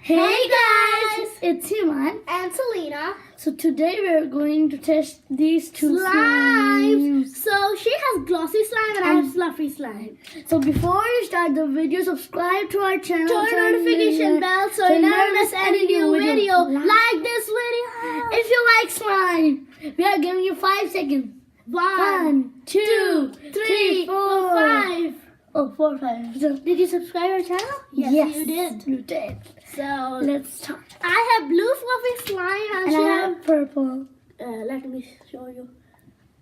Hey guys, it's Iman and Selena. So today we're going to test these two Slimes. slimes. So she has glossy slime and I have fluffy slime. So before you start the video, subscribe to our channel. Turn notification bell so you never miss any new video. Like this video. If you like slime, we are giving you 5 seconds. 1, 2, 3, 4, 5. Oh, 4, 5. So, Did you subscribe our channel? yes, you did. You did. So Let's start. I have blue fluffy slime and And she I has. have purple. Let me show you.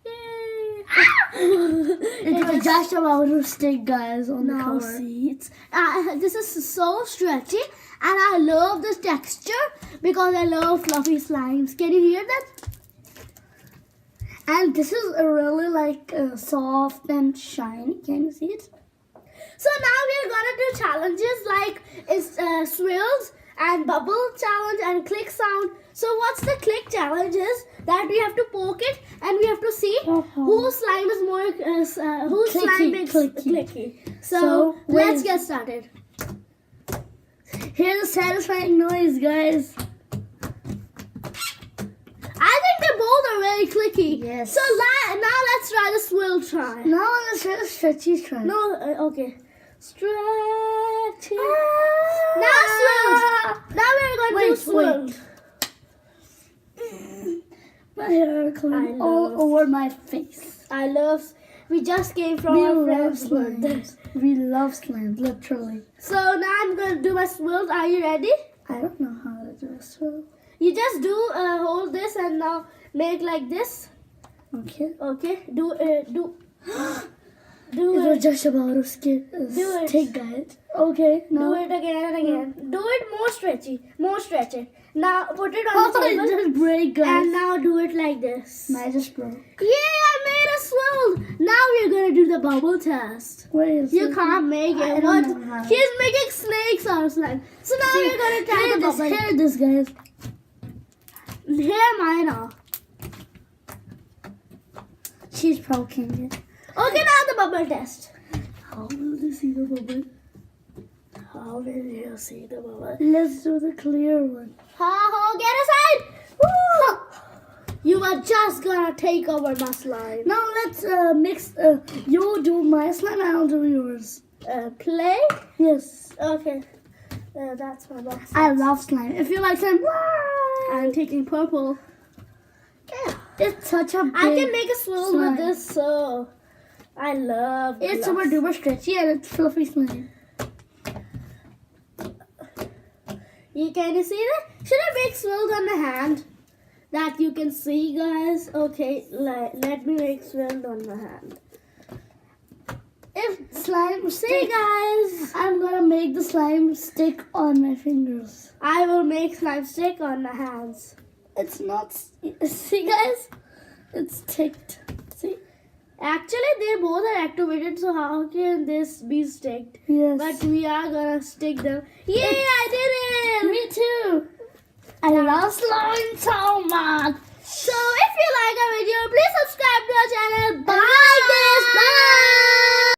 Yay! It was just about to stick, guys, on the Now cover. see, this is so stretchy and I love this texture because I love fluffy slimes. Can you hear that? And this is a really soft and shiny. Can you see it? So now we are gonna do challenges like swirls and bubble challenge and click sound. So what's the click challenge is that we have to poke it and we have to see whose slime is more whose slime is clicky. So let's get started. Here's a satisfying noise, guys. I think they both are very clicky. Yes. So now let's try the swirl try. Now let's try the stretchy try. No, okay. Stretchy. Now swirls. Now we're going to do swirls. My hair are coming all over my face. I love. We just came from our friend's birthday. We love slime, literally. So now I'm going to do my swirls. Are you ready? I don't know how to do a swirl. You just do hold this and now make like this. Okay. Okay. Do it. Do It was just about to skip. Do it. Take guys. Okay. Do Now. it again and again. Do it more stretchy. More stretchy. Now put it on the Oh, it table. just break, guys. And now do it like this. I just broke. Yay, I made a swirl. Now we're going to do the bubble test. Where is You it? can't make it. I What? don't know how. He's making snakes out of slime. So now we're going to try the bubble. Hear this, guys. Here mine are. She's poking it. Okay, now the bubble test. How will they see the bubble? How will you see the bubble? Let's do the clear one. Get aside! Woo! You are just gonna take over my slime. Now let's mix. You do my slime and I'll do yours. Play? Yes. Okay. That's my box. I love slime. If you like slime, I'm taking purple. yeah. It's such a big I can make a swirl slime. with this, so I love It's gloss. super duper stretchy and it's fluffy slime. Can you see that? Should I make swirls on the hand? That you can see, guys. Okay, let me make swirls on my hand. If slime See, guys. I'm gonna make the slime stick on my fingers. I will make slime stick on my hands. It's not. See, guys, it's sticked. See? Actually, they both are activated, so how can this be sticked? Yes. But we are gonna stick them. Yay, I did it! Me too. I love slime so much. So if you like our video, please subscribe to our channel. Bye.